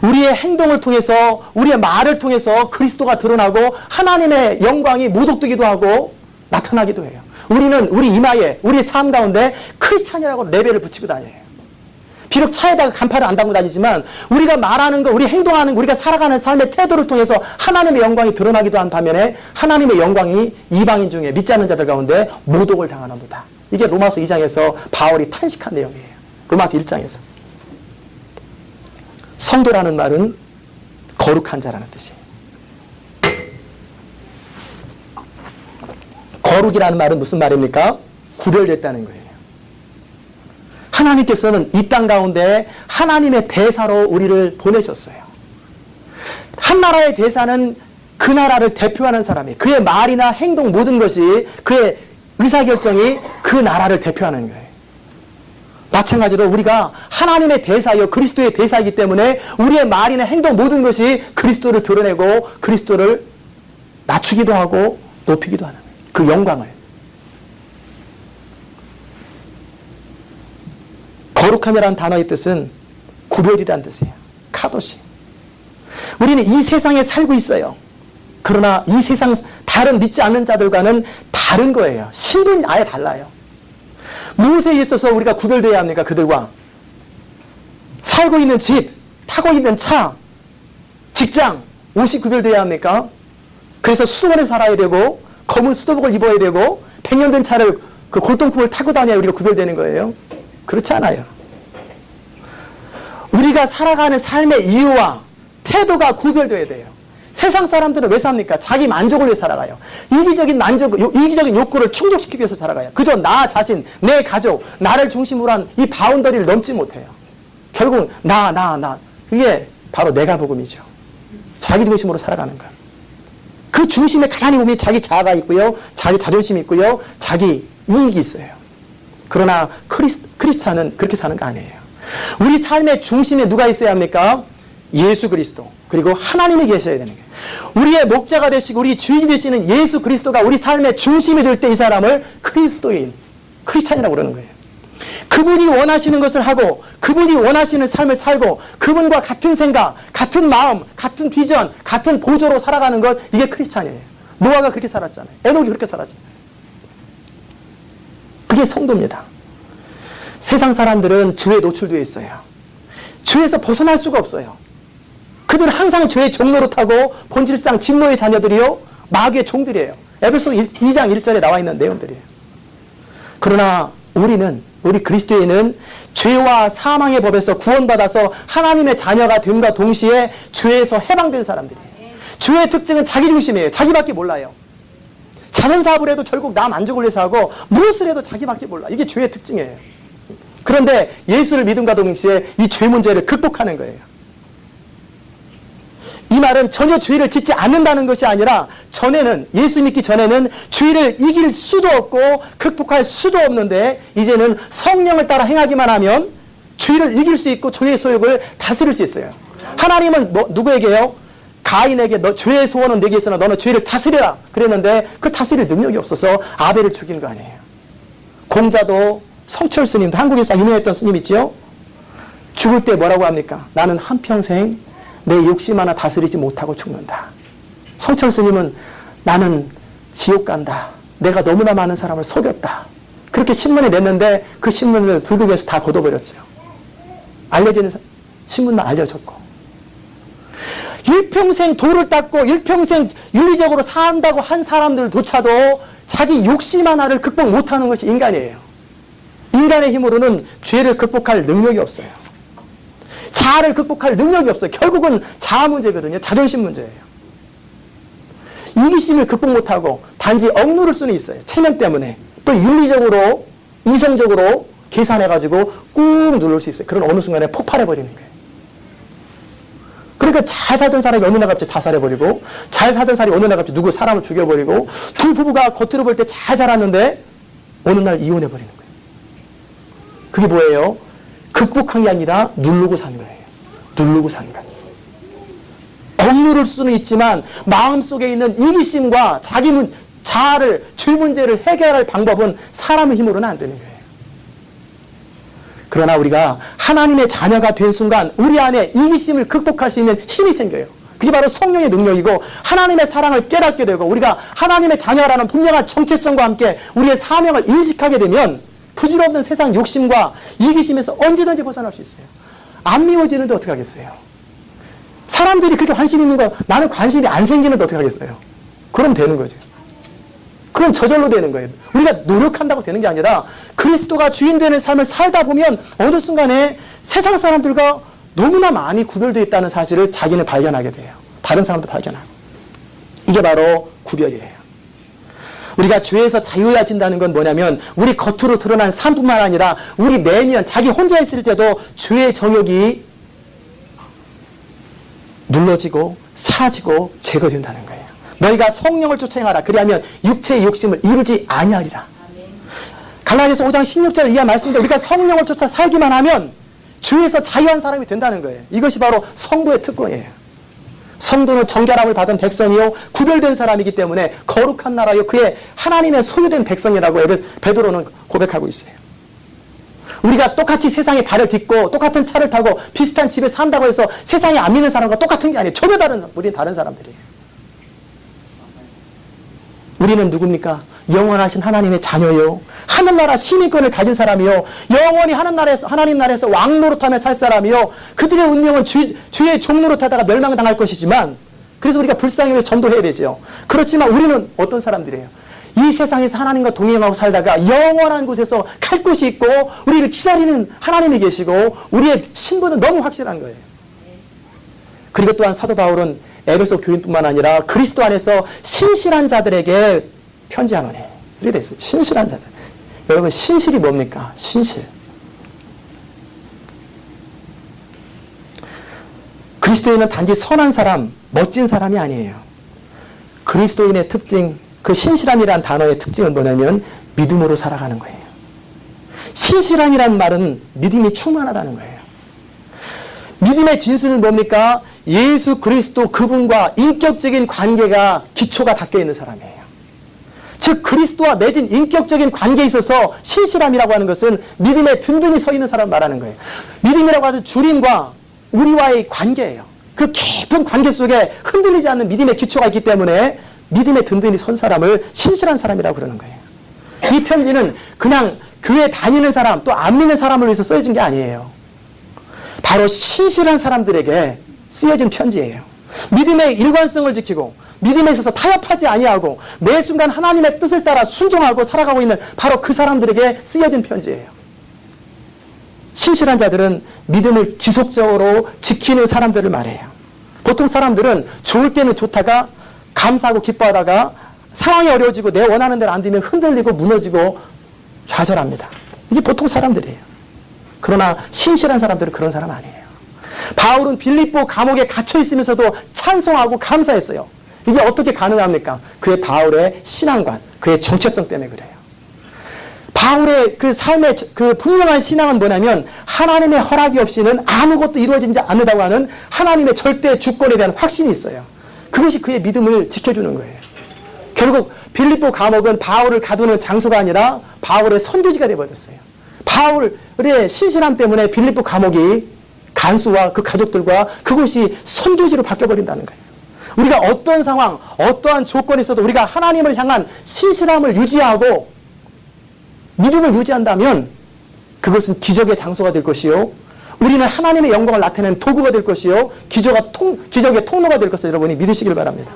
우리의 행동을 통해서 우리의 말을 통해서 그리스도가 드러나고 하나님의 영광이 모독되기도 하고 나타나기도 해요. 우리는 우리 이마에 우리 삶 가운데 크리스찬이라고 레벨을 붙이고 다녀요. 비록 차에다가 간판을 안 달고 다니지만 우리가 말하는 거, 우리 행동하는 거, 우리가 살아가는 삶의 태도를 통해서 하나님의 영광이 드러나기도 한 반면에 하나님의 영광이 이방인 중에 믿지 않는 자들 가운데 모독을 당하는도다. 이게 로마서 2장에서 바울이 탄식한 내용이에요. 로마서 1장에서. 성도라는 말은 거룩한 자라는 뜻이에요. 거룩이라는 말은 무슨 말입니까? 구별됐다는 거예요. 하나님께서는 이 땅 가운데 하나님의 대사로 우리를 보내셨어요. 한 나라의 대사는 그 나라를 대표하는 사람이, 그의 말이나 행동 모든 것이, 그의 의사결정이 그 나라를 대표하는 거예요. 마찬가지로 우리가 하나님의 대사요 그리스도의 대사이기 때문에 우리의 말이나 행동 모든 것이 그리스도를 드러내고 그리스도를 낮추기도 하고 높이기도 하는 거예요. 그 영광을. 거룩함이라는 단어의 뜻은 구별이라는 뜻이에요. 카도시. 우리는 이 세상에 살고 있어요. 그러나 이 세상 다른 믿지 않는 자들과는 다른 거예요. 신분이 아예 달라요. 무엇에 있어서 우리가 구별되어야 합니까? 그들과. 살고 있는 집, 타고 있는 차, 직장, 옷이 구별되어야 합니까? 그래서 수도원에 살아야 되고 검은 수도복을 입어야 되고 100년 된 차를 그 골동품을 타고 다녀야 우리가 구별되는 거예요? 그렇지 않아요. 우리가 살아가는 삶의 이유와 태도가 구별되어야 돼요. 세상 사람들은 왜 삽니까? 자기 만족을 위해 살아가요. 이기적인 이기적인 욕구를 충족시키기 위해서 살아가요. 그저 나 자신, 내 가족, 나를 중심으로 한 이 바운더리를 넘지 못해요. 결국 나. 이게 바로 내가 복음이죠. 자기 중심으로 살아가는 거예요. 그 중심에 가만히 보면 자기 자아가 있고요. 자기 자존심이 있고요. 자기 이익이 있어요. 그러나 크리스찬은 그렇게 사는 거 아니에요. 우리 삶의 중심에 누가 있어야 합니까? 예수 그리스도. 그리고 하나님이 계셔야 되는 거예요. 우리의 목자가 되시고 우리 주인이 되시는 예수 그리스도가 우리 삶의 중심이 될 때 이 사람을 그리스도인, 크리스찬이라고 그러는 거예요. 그분이 원하시는 것을 하고 그분이 원하시는 삶을 살고 그분과 같은 생각, 같은 마음, 같은 비전, 같은 보조로 살아가는 것, 이게 크리스찬이에요. 노아가 그렇게 살았잖아요. 에녹이 그렇게 살았잖아요. 그게 성도입니다. 세상 사람들은 죄에 노출되어 있어요. 죄에서 벗어날 수가 없어요. 그들은 항상 죄의 종노릇하고 본질상 진노의 자녀들이요 마귀의 종들이에요. 에베소 2장 1절에 나와 있는 내용들이에요. 그러나 우리 그리스도인은 죄와 사망의 법에서 구원받아서 하나님의 자녀가 됨과 동시에 죄에서 해방된 사람들이에요. 죄의 특징은 자기중심이에요. 자기밖에 몰라요. 자선사업을 해도 결국 나 만족을 위해서 하고 무엇을 해도 자기밖에 몰라. 이게 죄의 특징이에요. 그런데 예수를 믿음과 동시에 이 죄 문제를 극복하는 거예요. 이 말은 전혀 죄를 짓지 않는다는 것이 아니라 예수 믿기 전에는 죄를 이길 수도 없고 극복할 수도 없는데 이제는 성령을 따라 행하기만 하면 죄를 이길 수 있고 죄의 소욕을 다스릴 수 있어요. 하나님은 누구에게요? 가인에게 죄의 소원은 내게 있으나 너는 죄를 다스려라 그랬는데 그 다스릴 능력이 없어서 아벨을 죽인 거 아니에요. 공자도 성철 스님도 한국에서 유명했던 스님 있죠? 죽을 때 뭐라고 합니까? 나는 한평생 내 욕심 하나 다스리지 못하고 죽는다. 성철 스님은 나는 지옥 간다. 내가 너무나 많은 사람을 속였다. 그렇게 신문에 냈는데 그 신문을 불국에서 다 걷어버렸죠. 알려지는 신문만 알려졌고. 일평생 도를 닦고 일평생 윤리적으로 산다고 한 사람들조차도 자기 욕심 하나를 극복 못하는 것이 인간이에요. 인간의 힘으로는 죄를 극복할 능력이 없어요. 자아를 극복할 능력이 없어요. 결국은 자아 문제거든요. 자존심 문제예요. 이기심을 극복 못하고 단지 억누를 수는 있어요. 체면 때문에. 또 윤리적으로, 이성적으로 계산해가지고 꾹 누를 수 있어요. 그런 어느 순간에 폭발해버리는 거예요. 그러니까 잘 살던 사람이 어느 날 갑자기 자살해버리고, 잘 살던 사람이 어느 날 갑자기 누구 사람을 죽여버리고, 두 부부가 겉으로 볼 때 잘 살았는데 어느 날 이혼해버리는 거예요. 그게 뭐예요? 극복한 게 아니라 누르고 산 거예요. 누르고 산 거예요. 억누를 수는 있지만 마음속에 있는 이기심과 자아를, 죄 문제를 해결할 방법은 사람의 힘으로는 안 되는 거예요. 그러나 우리가 하나님의 자녀가 된 순간 우리 안에 이기심을 극복할 수 있는 힘이 생겨요. 그게 바로 성령의 능력이고 하나님의 사랑을 깨닫게 되고 우리가 하나님의 자녀라는 분명한 정체성과 함께 우리의 사명을 인식하게 되면 부질없는 세상 욕심과 이기심에서 언제든지 벗어날 수 있어요. 안 미워지는데 어떻게 하겠어요? 사람들이 그렇게 관심 있는 거 나는 관심이 안 생기는데 어떻게 하겠어요? 그럼 되는 거죠. 그럼 저절로 되는 거예요. 우리가 노력한다고 되는 게 아니라 그리스도가 주인 되는 삶을 살다 보면 어느 순간에 세상 사람들과 너무나 많이 구별되어 있다는 사실을 자기는 발견하게 돼요. 다른 사람도 발견하고. 이게 바로 구별이에요. 우리가 죄에서 자유해진다는 건 뭐냐면 우리 겉으로 드러난 삶뿐만 아니라 우리 내면 자기 혼자 있을 때도 죄의 정욕이 눌러지고 사라지고 제거된다는 거예요. 너희가 성령을 쫓아 행하라. 그리하면 육체의 욕심을 이루지 아니하리라. 갈라디아서 5장 16절 이하 말씀인데 우리가 성령을 쫓아 살기만 하면 죄에서 자유한 사람이 된다는 거예요. 이것이 바로 성도의 특권이에요. 성도는 정결함을 받은 백성이요 구별된 사람이기 때문에 거룩한 나라요 그의 하나님의 소유된 백성이라고 베드로는 고백하고 있어요. 우리가 똑같이 세상에 발을 딛고 똑같은 차를 타고 비슷한 집에 산다고 해서 세상에 안 믿는 사람과 똑같은 게 아니에요. 전혀 우리는 다른 사람들이에요. 우리는 누굽니까? 영원하신 하나님의 자녀요. 하늘나라 시민권을 가진 사람이요. 영원히 하나님 나라에서 왕노릇하며 살 사람이요. 그들의 운명은 죄의 종노릇하다가 멸망당할 것이지만 그래서 우리가 불쌍히 위해서 전도해야 되죠. 그렇지만 우리는 어떤 사람들이에요? 이 세상에서 하나님과 동행하고 살다가 영원한 곳에서 갈 곳이 있고 우리를 기다리는 하나님이 계시고 우리의 신분은 너무 확실한 거예요. 그리고 또한 사도 바울은 에베소 교인뿐만 아니라 그리스도 안에서 신실한 자들에게 편지하노니 이렇게 돼 있어요. 신실한 자들. 여러분 신실이 뭡니까? 신실. 그리스도인은 단지 선한 사람, 멋진 사람이 아니에요. 그리스도인의 특징, 그 신실함이라는 단어의 특징은 뭐냐면 믿음으로 살아가는 거예요. 신실함이라는 말은 믿음이 충만하다는 거예요. 믿음의 진수는 뭡니까? 예수 그리스도 그분과 인격적인 관계가 기초가 닦여 있는 사람이에요. 즉 그리스도와 맺은 인격적인 관계에 있어서 신실함이라고 하는 것은 믿음에 든든히 서 있는 사람 말하는 거예요. 믿음이라고 하는 주님과 우리와의 관계예요. 그 깊은 관계 속에 흔들리지 않는 믿음의 기초가 있기 때문에 믿음에 든든히 선 사람을 신실한 사람이라고 그러는 거예요. 이 편지는 그냥 교회 다니는 사람 또 안 믿는 사람을 위해서 써진 게 아니에요. 바로 신실한 사람들에게 쓰여진 편지예요. 믿음의 일관성을 지키고 믿음에 있어서 타협하지 아니하고 매 순간 하나님의 뜻을 따라 순종하고 살아가고 있는 바로 그 사람들에게 쓰여진 편지예요. 신실한 자들은 믿음을 지속적으로 지키는 사람들을 말해요. 보통 사람들은 좋을 때는 좋다가 감사하고 기뻐하다가 상황이 어려워지고 내 원하는 대로 안 되면 흔들리고 무너지고 좌절합니다. 이게 보통 사람들이에요. 그러나 신실한 사람들은 그런 사람 아니에요. 바울은 빌립보 감옥에 갇혀 있으면서도 찬송하고 감사했어요. 이게 어떻게 가능합니까? 그의 바울의 신앙관, 그의 정체성 때문에 그래요. 바울의 그 삶의 그 분명한 신앙은 뭐냐면 하나님의 허락이 없이는 아무것도 이루어지지 않는다고 하는 하나님의 절대 주권에 대한 확신이 있어요. 그것이 그의 믿음을 지켜주는 거예요. 결국 빌립보 감옥은 바울을 가두는 장소가 아니라 바울의 선교지가 되어버렸어요. 바울의 신실함 때문에 빌립보 감옥이 간수와 그 가족들과 그곳이 선교지로 바뀌어버린다는 거예요. 우리가 어떤 상황, 어떠한 조건이 있어도 우리가 하나님을 향한 신실함을 유지하고 믿음을 유지한다면 그것은 기적의 장소가 될 것이요. 우리는 하나님의 영광을 나타내는 도구가 될 것이요. 기적의 통로가 될 것을 여러분이 믿으시길 바랍니다.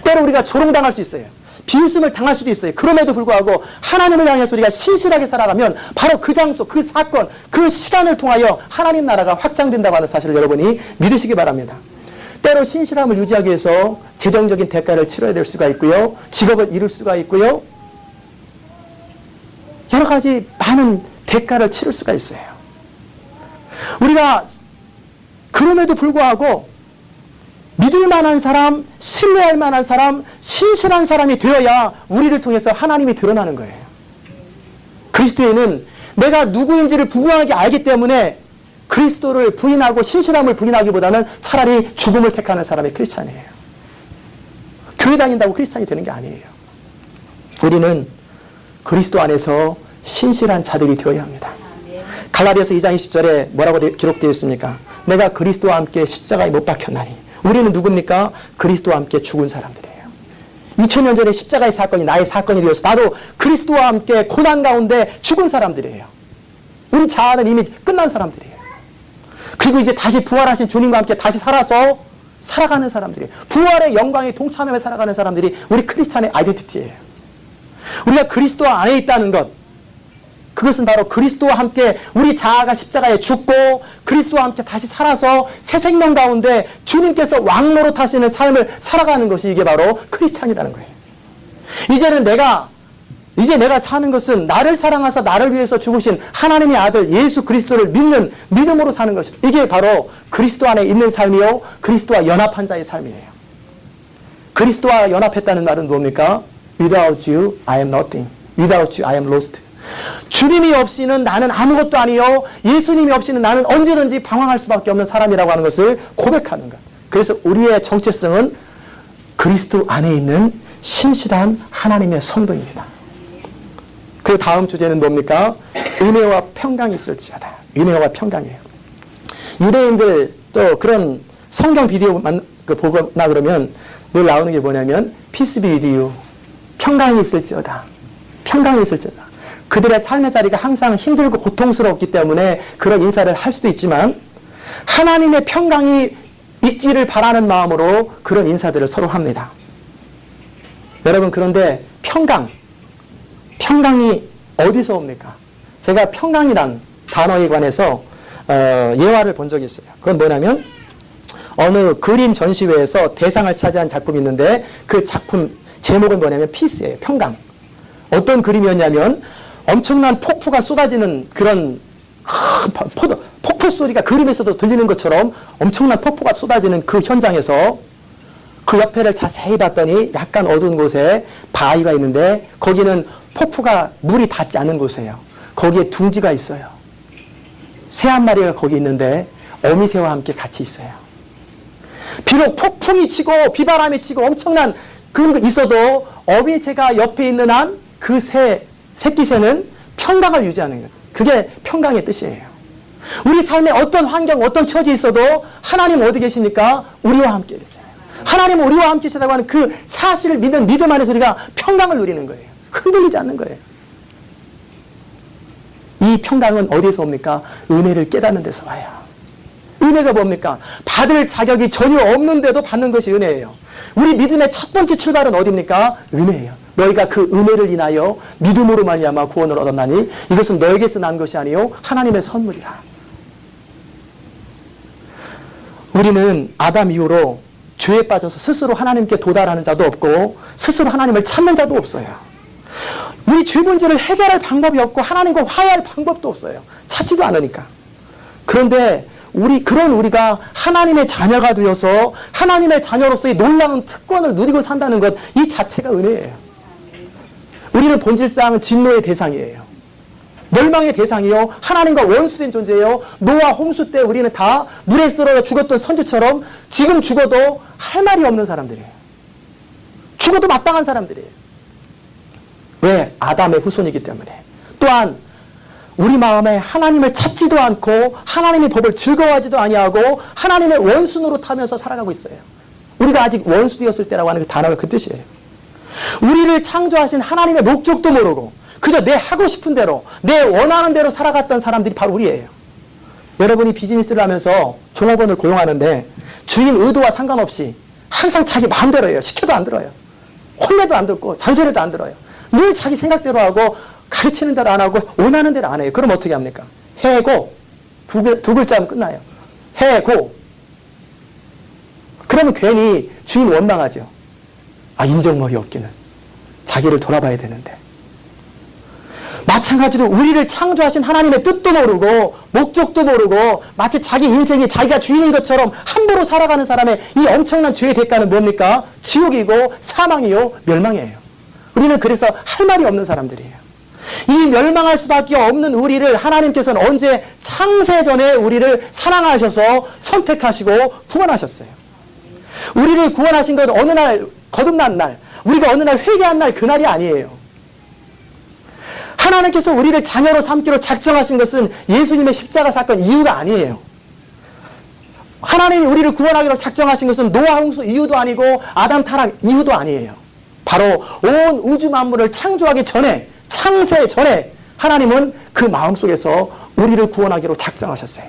때로 우리가 조롱당할 수 있어요. 비웃음을 당할 수도 있어요. 그럼에도 불구하고 하나님을 향해서 우리가 신실하게 살아가면 바로 그 장소, 그 사건, 그 시간을 통하여 하나님 나라가 확장된다고 하는 사실을 여러분이 믿으시기 바랍니다. 때로 신실함을 유지하기 위해서 재정적인 대가를 치러야 될 수가 있고요. 직업을 잃을 수가 있고요. 여러 가지 많은 대가를 치를 수가 있어요. 우리가 그럼에도 불구하고 믿을 만한 사람, 신뢰할 만한 사람, 신실한 사람이 되어야 우리를 통해서 하나님이 드러나는 거예요. 그리스도인은 내가 누구인지를 분명하게 알기 때문에 그리스도를 부인하고 신실함을 부인하기보다는 차라리 죽음을 택하는 사람이 크리스찬이에요. 교회 다닌다고 크리스찬이 되는 게 아니에요. 우리는 그리스도 안에서 신실한 자들이 되어야 합니다. 갈라디아서 2장 20절에 뭐라고 기록되어 있습니까? 내가 그리스도와 함께 십자가에 못 박혔나니. 우리는 누굽니까? 그리스도와 함께 죽은 사람들이에요. 2000년 전에 십자가의 사건이 나의 사건이 되어서 나도 그리스도와 함께 고난 가운데 죽은 사람들이에요. 우리 자아는 이미 끝난 사람들이에요. 그리고 이제 다시 부활하신 주님과 함께 다시 살아서 살아가는 사람들이에요. 부활의 영광에 동참하며 살아가는 사람들이 우리 크리스찬의 아이덴티티예요. 우리가 그리스도 안에 있다는 것, 그것은 바로 그리스도와 함께 우리 자아가 십자가에 죽고 그리스도와 함께 다시 살아서 새 생명 가운데 주님께서 왕노릇 하시는 삶을 살아가는 것이 이게 바로 크리스찬이라는 거예요. 이제 내가 사는 것은 나를 사랑하사 나를 위해서 죽으신 하나님의 아들 예수 그리스도를 믿는 믿음으로 사는 것이다. 이게 바로 그리스도 안에 있는 삶이요, 그리스도와 연합한 자의 삶이에요. 그리스도와 연합했다는 말은 뭡니까? Without you, I am nothing. Without you, I am lost. 주님이 없이는 나는 아무것도 아니요, 예수님이 없이는 나는 언제든지 방황할 수밖에 없는 사람이라고 하는 것을 고백하는 것. 그래서 우리의 정체성은 그리스도 안에 있는 신실한 하나님의 성도입니다. 그 다음 주제는 뭡니까? 은혜와 평강이 있을지어다. 은혜와 평강이에요. 유대인들 또 그런 성경 비디오만 보거나 그러면 늘 나오는 게 뭐냐면 Peace be with you. 평강이 있을지어다. 평강이 있을지어다. 그들의 삶의 자리가 항상 힘들고 고통스럽기 때문에 그런 인사를 할 수도 있지만 하나님의 평강이 있기를 바라는 마음으로 그런 인사들을 서로 합니다. 여러분, 그런데 평강이 어디서 옵니까? 제가 평강이란 단어에 관해서 예화를 본 적이 있어요. 그건 뭐냐면 어느 그림 전시회에서 대상을 차지한 작품이 있는데 그 작품 제목은 뭐냐면 피스예요. 평강. 어떤 그림이었냐면 엄청난 폭포가 쏟아지는 그런 폭포 소리가 그림에서도 들리는 것처럼 엄청난 폭포가 쏟아지는 그 현장에서 그 옆에를 자세히 봤더니 약간 어두운 곳에 바위가 있는데 거기는 폭포가 물이 닿지 않는 곳이에요. 거기에 둥지가 있어요. 새 한 마리가 거기 있는데 어미새와 함께 같이 있어요. 비록 폭풍이 치고 비바람이 치고 엄청난 그런 거 있어도 어미새가 옆에 있는 한 그 새끼새는 평강을 유지하는 것. 그게 평강의 뜻이에요. 우리 삶에 어떤 환경, 어떤 처지에 있어도 하나님 어디 계십니까? 우리와 함께 계세요. 하나님 우리와 함께 계시다고 하는 그 사실을 믿는 믿음 안에서 우리가 평강을 누리는 거예요. 흔들리지 않는 거예요. 이 평강은 어디에서 옵니까? 은혜를 깨닫는 데서 와요. 은혜가 뭡니까? 받을 자격이 전혀 없는데도 받는 것이 은혜예요. 우리 믿음의 첫 번째 출발은 어디입니까? 은혜예요. 너희가 그 은혜를 인하여 믿음으로 말미암아 구원을 얻었나니 이것은 너에게서 난 것이 아니요 하나님의 선물이라. 우리는 아담 이후로 죄에 빠져서 스스로 하나님께 도달하는 자도 없고 스스로 하나님을 찾는 자도 없어요. 우리 죄 문제를 해결할 방법이 없고 하나님과 화해할 방법도 없어요. 찾지도 않으니까. 그런데 우리가 하나님의 자녀가 되어서 하나님의 자녀로서의 놀라운 특권을 누리고 산다는 것, 이 자체가 은혜예요. 우리는 본질상 진노의 대상이에요. 멸망의 대상이요. 하나님과 원수된 존재예요. 노아 홍수 때 우리는 다 물에 쓰러져 죽었던 선주처럼 지금 죽어도 할 말이 없는 사람들이에요. 죽어도 마땅한 사람들이에요. 왜? 아담의 후손이기 때문에. 또한 우리 마음에 하나님을 찾지도 않고 하나님의 법을 즐거워하지도 아니하고 하나님의 원수 노릇하면서 살아가고 있어요. 우리가 아직 원수 되었을 때라고 하는 그 단어가 그 뜻이에요. 우리를 창조하신 하나님의 목적도 모르고 그저 내 하고 싶은 대로 내 원하는 대로 살아갔던 사람들이 바로 우리예요. 여러분이 비즈니스를 하면서 종업원을 고용하는데 주인 의도와 상관없이 항상 자기 마음대로 해요. 시켜도 안 들어요. 혼내도 안 듣고 잔소리도 안 들어요. 늘 자기 생각대로 하고 가르치는 대로 안 하고 원하는 대로 안 해요. 그럼 어떻게 합니까? 해고. 두 글자면 끝나요. 해고. 그러면 괜히 주인 원망하죠. 아, 인정머리 없기는. 자기를 돌아봐야 되는데. 마찬가지로 우리를 창조하신 하나님의 뜻도 모르고 목적도 모르고 마치 자기 인생이 자기가 주인인 것처럼 함부로 살아가는 사람의 이 엄청난 죄의 대가는 뭡니까? 지옥이고 사망이요 멸망이에요. 우리는 그래서 할 말이 없는 사람들이에요. 이 멸망할 수밖에 없는 우리를 하나님께서는 언제 창세전에 우리를 사랑하셔서 선택하시고 구원하셨어요. 우리를 구원하신 건 어느 날 거듭난 날, 우리가 어느 날 회개한 날 그날이 아니에요. 하나님께서 우리를 자녀로 삼기로 작정하신 것은 예수님의 십자가 사건 이유가 아니에요. 하나님이 우리를 구원하기로 작정하신 것은 노아 홍수 이유도 아니고 아담 타락 이유도 아니에요. 바로 온 우주 만물을 창조하기 전에, 창세 전에 하나님은 그 마음속에서 우리를 구원하기로 작정하셨어요.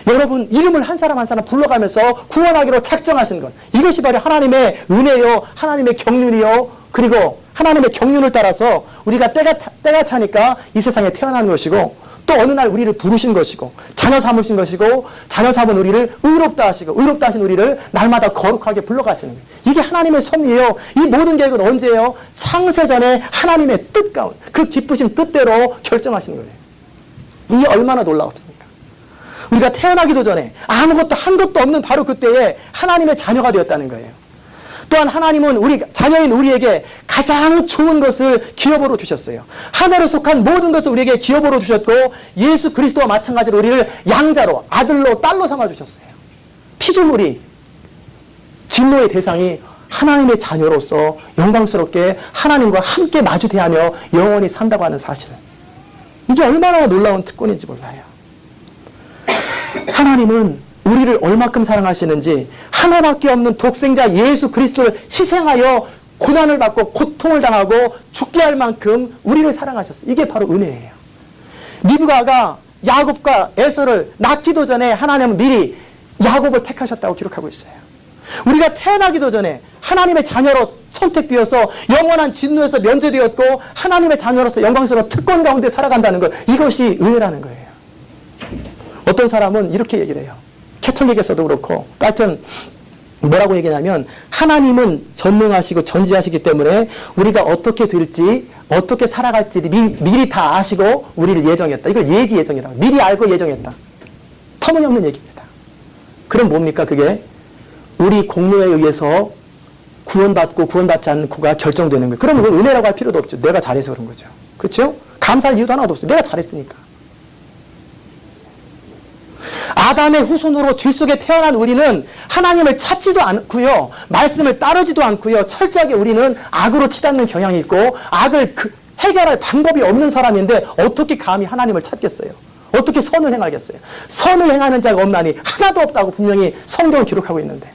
여러분, 이름을 한 사람 한 사람 불러가면서 구원하기로 작정하신 것, 이것이 바로 하나님의 은혜요, 하나님의 경륜이요, 그리고 하나님의 경륜을 따라서 우리가 때가 차니까 이 세상에 태어난 것이고, 또 어느 날 우리를 부르신 것이고, 자녀 삼으신 것이고, 자녀 삼은 우리를 의롭다 하시고, 의롭다 하신 우리를 날마다 거룩하게 불러가시는 거예요. 이게 하나님의 섭리예요. 이 모든 계획은 언제예요? 창세전에 하나님의 뜻 가운데, 그 기쁘신 뜻대로 결정하시는 거예요. 이게 얼마나 놀라웠습니까? 우리가 태어나기도 전에 아무것도 한 것도 없는 바로 그때에 하나님의 자녀가 되었다는 거예요. 또한 하나님은 자녀인 우리에게 가장 좋은 것을 기업으로 주셨어요. 하늘에 속한 모든 것을 우리에게 기업으로 주셨고, 예수 그리스도와 마찬가지로 우리를 양자로, 아들로, 딸로 삼아주셨어요. 피조물이, 진노의 대상이 하나님의 자녀로서 영광스럽게 하나님과 함께 마주 대하며 영원히 산다고 하는 사실은, 이게 얼마나 놀라운 특권인지 몰라요. 하나님은 우리를 얼마큼 사랑하시는지 하나밖에 없는 독생자 예수 그리스도를 희생하여 고난을 받고 고통을 당하고 죽게 할 만큼 우리를 사랑하셨어요. 이게 바로 은혜예요. 리브가가 야곱과 에서를 낳기도 전에 하나님은 미리 야곱을 택하셨다고 기록하고 있어요. 우리가 태어나기도 전에 하나님의 자녀로 선택되어서 영원한 진노에서 면제되었고 하나님의 자녀로서 영광스러운 특권 가운데 살아간다는 것, 이것이 은혜라는 거예요. 어떤 사람은 이렇게 얘기를 해요. 개척에서도 그렇고, 하여튼 뭐라고 얘기하냐면, 하나님은 전능하시고 전지하시기 때문에 우리가 어떻게 될지, 어떻게 살아갈지 미리 다 아시고 우리를 예정했다. 이걸 예지 예정이라고. 미리 알고 예정했다. 터무니없는 얘기입니다. 그럼 뭡니까 그게? 우리 공로에 의해서 구원받고 구원받지 않고가 결정되는 거예요. 그럼 그건 은혜라고 할 필요도 없죠. 내가 잘해서 그런 거죠. 그렇죠? 감사할 이유도 하나도 없어요. 내가 잘했으니까. 아담의 후손으로 뒷속에 태어난 우리는 하나님을 찾지도 않고요, 말씀을 따르지도 않고요, 철저하게 우리는 악으로 치닫는 경향이 있고 악을 해결할 방법이 없는 사람인데 어떻게 감히 하나님을 찾겠어요? 어떻게 선을 행하겠어요? 선을 행하는 자가 없나니 하나도 없다고 분명히 성경을 기록하고 있는데,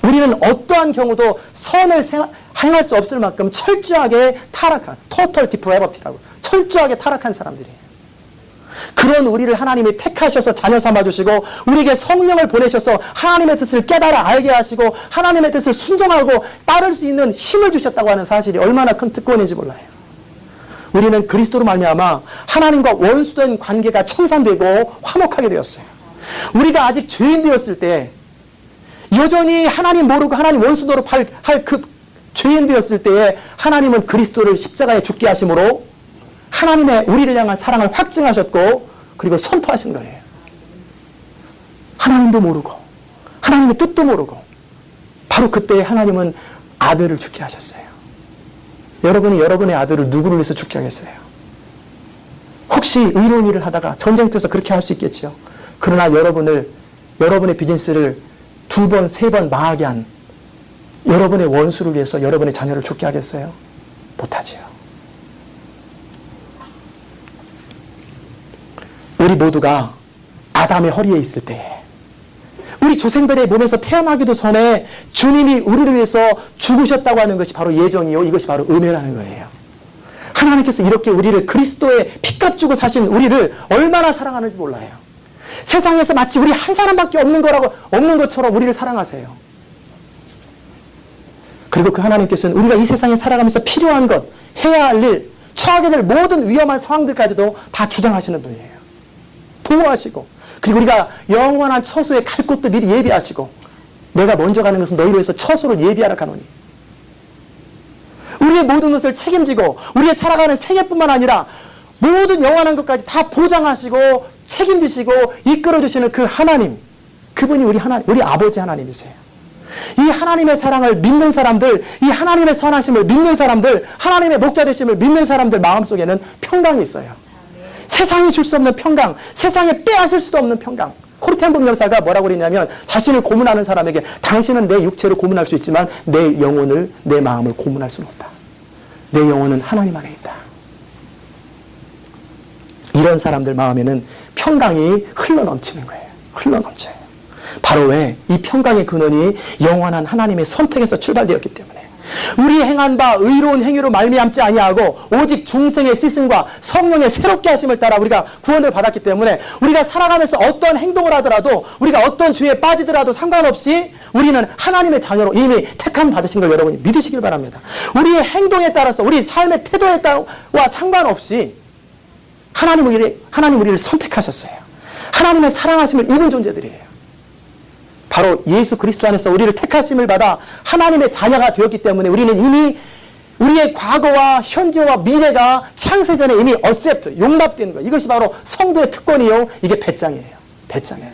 우리는 어떠한 경우도 선을 행할 수 없을 만큼 철저하게 타락한, total depravity라고, 철저하게 타락한 사람들이에요. 그런 우리를 하나님이 택하셔서 자녀 삼아주시고 우리에게 성령을 보내셔서 하나님의 뜻을 깨달아 알게 하시고 하나님의 뜻을 순종하고 따를 수 있는 힘을 주셨다고 하는 사실이 얼마나 큰 특권인지 몰라요. 우리는 그리스도로 말미암아 하나님과 원수된 관계가 청산되고 화목하게 되었어요. 우리가 아직 죄인 되었을 때, 여전히 하나님 모르고 하나님 원수 노릇할 그 죄인 되었을 때에 하나님은 그리스도를 십자가에 죽게 하심으로 하나님의 우리를 향한 사랑을 확증하셨고, 그리고 선포하신 거예요. 하나님도 모르고 하나님의 뜻도 모르고 바로 그때 하나님은 아들을 죽게 하셨어요. 여러분이 여러분의 아들을 누구를 위해서 죽게 하겠어요? 혹시 의로운 일을 하다가 전쟁터에서 그렇게 할 수 있겠죠. 그러나 여러분의 비즈니스를 2번, 3번 망하게 한 여러분의 원수를 위해서 여러분의 자녀를 죽게 하겠어요? 못하지요. 우리 모두가 아담의 허리에 있을 때, 우리 조상들의 몸에서 태어나기도 전에 주님이 우리를 위해서 죽으셨다고 하는 것이 바로 예정이요, 이것이 바로 은혜라는 거예요. 하나님께서 이렇게 우리를, 그리스도의 피값 주고 사신 우리를 얼마나 사랑하는지 몰라요. 세상에서 마치 우리 한 사람밖에 없는 것처럼 우리를 사랑하세요. 그리고 그 하나님께서는 우리가 이 세상에 살아가면서 필요한 것, 해야 할 일, 처하게 될 모든 위험한 상황들까지도 다 주장하시는 분이에요. 보호하시고, 그리고 우리가 영원한 처소에 갈 곳도 미리 예비하시고, 내가 먼저 가는 것은 너희로 해서 처소를 예비하라 하노니, 우리의 모든 것을 책임지고 우리의 살아가는 생애뿐만 아니라 모든 영원한 것까지 다 보장하시고 책임지시고 이끌어주시는 그 하나님, 그분이 우리 아버지 하나님이세요. 이 하나님의 사랑을 믿는 사람들, 이 하나님의 선하심을 믿는 사람들, 하나님의 목자 되심을 믿는 사람들 마음속에는 평강이 있어요. 세상이 줄 수 없는 평강, 세상에 빼앗을 수도 없는 평강. 코르텐범 여사가 뭐라고 그랬냐면, 자신을 고문하는 사람에게 당신은 내 육체를 고문할 수 있지만 내 영혼을, 내 마음을 고문할 수는 없다. 내 영혼은 하나님 안에 있다. 이런 사람들 마음에는 평강이 흘러넘치는 거예요. 흘러넘쳐요. 바로 왜? 이 평강의 근원이 영원한 하나님의 선택에서 출발되었기 때문에, 우리 행한 바 의로운 행위로 말미암지 아니하고 오직 중생의 시승과 성령의 새롭게 하심을 따라 우리가 구원을 받았기 때문에, 우리가 살아가면서 어떤 행동을 하더라도, 우리가 어떤 죄에 빠지더라도 상관없이 우리는 하나님의 자녀로 이미 택함 받으신 걸 여러분이 믿으시길 바랍니다. 우리의 행동에 따라서, 우리 삶의 태도에 따라 상관없이 하나님 우리를 선택하셨어요. 하나님의 사랑하심을 입은 존재들이에요. 바로 예수 그리스도 안에서 우리를 택하심을 받아 하나님의 자녀가 되었기 때문에 우리는 이미 우리의 과거와 현재와 미래가 창세전에 이미 accept, 용납되는 거예요. 이것이 바로 성도의 특권이요, 이게 배짱이에요. 배짱이에요.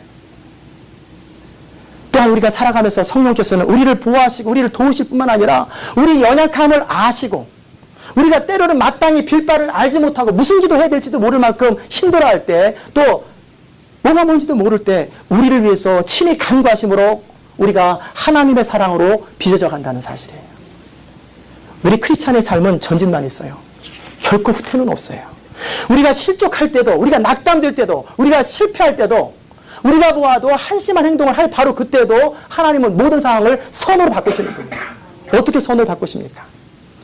또한 우리가 살아가면서 성령께서는 우리를 보호하시고 우리를 도우실 뿐만 아니라 우리 연약함을 아시고, 우리가 때로는 마땅히 빌 바를 알지 못하고 무슨 기도해야 될지도 모를 만큼 힘들어할 때, 또 뭐가 뭔지도 모를 때 우리를 위해서 친히 간구하심으로 우리가 하나님의 사랑으로 빚어져 간다는 사실이에요. 우리 크리스찬의 삶은 전진만 있어요. 결코 후퇴는 없어요. 우리가 실족할 때도, 우리가 낙담될 때도, 우리가 실패할 때도, 우리가 보아도 한심한 행동을 할 바로 그때도 하나님은 모든 상황을 선으로 바꾸시는 분이에요. 어떻게 선을 바꾸십니까?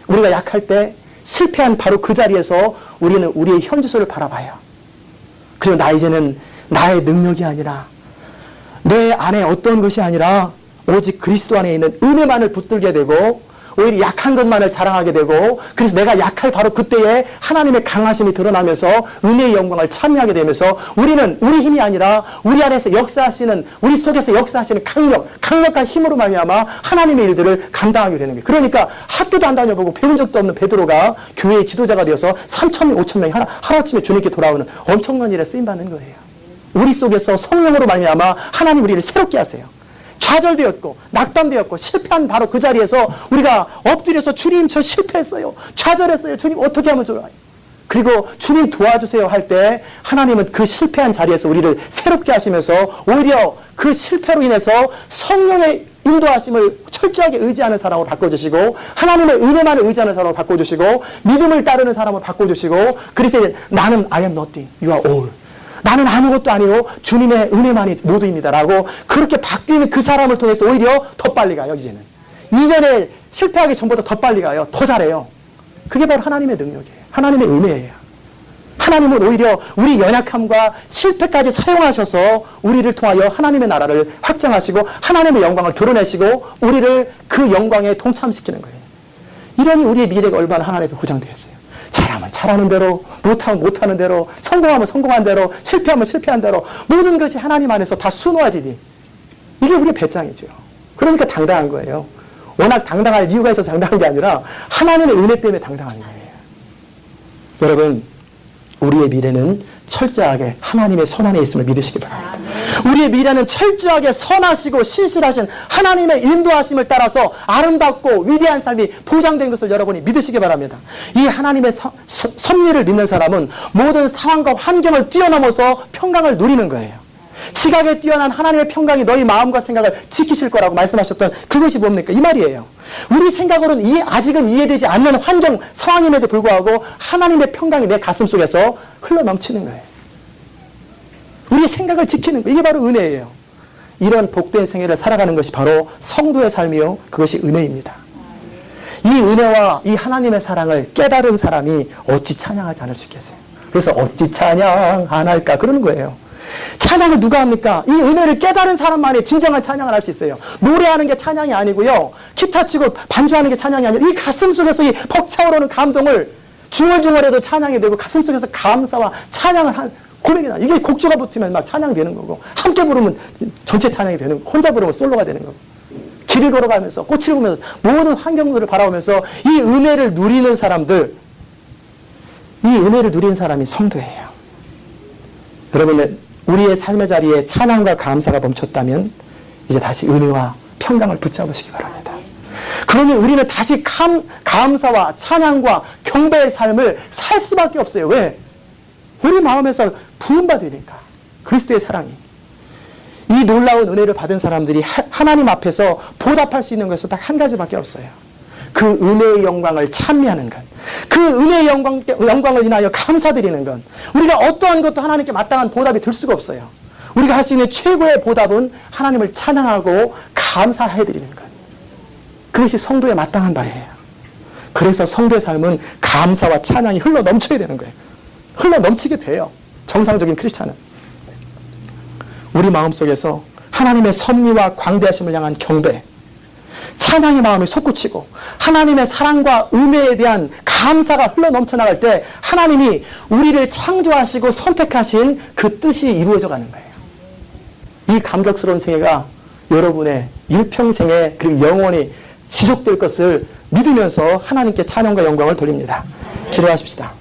우리가 약할 때, 실패한 바로 그 자리에서 우리는 우리의 현주소를 바라봐요. 그리고 이제는 나의 능력이 아니라, 내 안에 어떤 것이 아니라 오직 그리스도 안에 있는 은혜만을 붙들게 되고, 오히려 약한 것만을 자랑하게 되고, 그래서 내가 약할 바로 그때에 하나님의 강하심이 드러나면서 은혜의 영광을 찬미하게 되면서, 우리는 우리 힘이 아니라 우리 안에서 역사하시는, 우리 속에서 역사하시는 강력한 힘으로 말미암아 하나님의 일들을 감당하게 되는 거예요. 그러니까 학교도 안 다녀보고 배운 적도 없는 베드로가 교회의 지도자가 되어서 3,000명, 5,000명이 하루아침에 주님께 돌아오는 엄청난 일에 쓰임받는 거예요. 우리 속에서 성령으로 말미암아 하나님 우리를 새롭게 하세요. 좌절되었고 낙담되었고 실패한 바로 그 자리에서 우리가 엎드려서 주님 저 실패했어요, 좌절했어요, 주님 어떻게 하면 좋아요, 그리고 주님 도와주세요 할 때 하나님은 그 실패한 자리에서 우리를 새롭게 하시면서 오히려 그 실패로 인해서 성령의 인도하심을 철저하게 의지하는 사람으로 바꿔주시고, 하나님의 은혜만을 의지하는 사람으로 바꿔주시고, 믿음을 따르는 사람으로 바꿔주시고, 그래서 나는 I am nothing, you are all, 나는 아무것도 아니고 주님의 은혜만이 모두입니다라고 그렇게 바뀌는 그 사람을 통해서 오히려 더 빨리 가요. 이제는 이전에 실패하기 전보다 더 빨리 가요. 더 잘해요. 그게 바로 하나님의 능력이에요. 하나님의 은혜예요. 하나님은 오히려 우리 연약함과 실패까지 사용하셔서 우리를 통하여 하나님의 나라를 확장하시고 하나님의 영광을 드러내시고 우리를 그 영광에 동참시키는 거예요. 이러니 우리의 미래가 얼마나 하나님께 보장되어 있어요. 잘하면 잘하는 대로, 못하면 못하는 대로, 성공하면 성공한 대로, 실패하면 실패한 대로 모든 것이 하나님 안에서 다 순화지니 이게 우리의 배짱이죠. 그러니까 당당한 거예요. 워낙 당당할 이유가 있어서 당당한 게 아니라 하나님의 은혜 때문에 당당한 거예요. 여러분, 우리의 미래는 철저하게 하나님의 손 안에 있음을 믿으시기 바랍니다. 우리의 미래는 철저하게 선하시고 신실하신 하나님의 인도하심을 따라서 아름답고 위대한 삶이 보장된 것을 여러분이 믿으시기 바랍니다. 이 하나님의 섭리를 믿는 사람은 모든 상황과 환경을 뛰어넘어서 평강을 누리는 거예요. 지각에 뛰어난 하나님의 평강이 너희 마음과 생각을 지키실 거라고 말씀하셨던 그것이 뭡니까? 이 말이에요. 우리 생각으로는 아직은 이해되지 않는 환경, 상황임에도 불구하고 하나님의 평강이 내 가슴 속에서 흘러넘치는 거예요. 우리의 생각을 지키는 거, 이게 바로 은혜예요. 이런 복된 생애를 살아가는 것이 바로 성도의 삶이요, 그것이 은혜입니다. 이 은혜와 이 하나님의 사랑을 깨달은 사람이 어찌 찬양하지 않을 수 있겠어요. 그래서 어찌 찬양 안 할까 그러는 거예요. 찬양을 누가 합니까? 이 은혜를 깨달은 사람만이 진정한 찬양을 할 수 있어요. 노래하는 게 찬양이 아니고요. 기타 치고 반주하는 게 찬양이 아니라 이 가슴 속에서 이 벅차오르는 감동을 중얼중얼해도 찬양이 되고 가슴 속에서 감사와 찬양을 한 고백이 나. 이게 곡조가 붙으면 막 찬양이 되는 거고 함께 부르면 전체 찬양이 되는 거고 혼자 부르면 솔로가 되는 거고 길을 걸어가면서 꽃을 보면서 모든 환경들을 바라보면서 이 은혜를 누리는 사람들, 이 은혜를 누리는 사람이 성도예요. 여러분, 우리의 삶의 자리에 찬양과 감사가 멈췄다면 이제 다시 은혜와 평강을 붙잡으시기 바랍니다. 그러면 우리는 다시 감사와 찬양과 경배의 삶을 살 수밖에 없어요. 왜? 우리 마음에서 부음받으니까. 그리스도의 사랑이. 이 놀라운 은혜를 받은 사람들이 하나님 앞에서 보답할 수 있는 것은 딱 한 가지밖에 없어요. 그 은혜의 영광을 찬미하는 것. 그 은혜의 영광을 인하여 감사드리는 것. 우리가 어떠한 것도 하나님께 마땅한 보답이 될 수가 없어요. 우리가 할 수 있는 최고의 보답은 하나님을 찬양하고 감사해드리는 것. 그것이 성도의 마땅한 바예요. 그래서 성도의 삶은 감사와 찬양이 흘러 넘쳐야 되는 거예요. 흘러 넘치게 돼요. 정상적인 크리스찬은. 우리 마음속에서 하나님의 섭리와 광대하심을 향한 경배, 찬양의 마음이 솟구치고 하나님의 사랑과 은혜에 대한 감사가 흘러 넘쳐나갈 때 하나님이 우리를 창조하시고 선택하신 그 뜻이 이루어져 가는 거예요. 이 감격스러운 생애가 여러분의 일평생에 그리고 영원히 지속될 것을 믿으면서 하나님께 찬양과 영광을 돌립니다. 기도하십시다.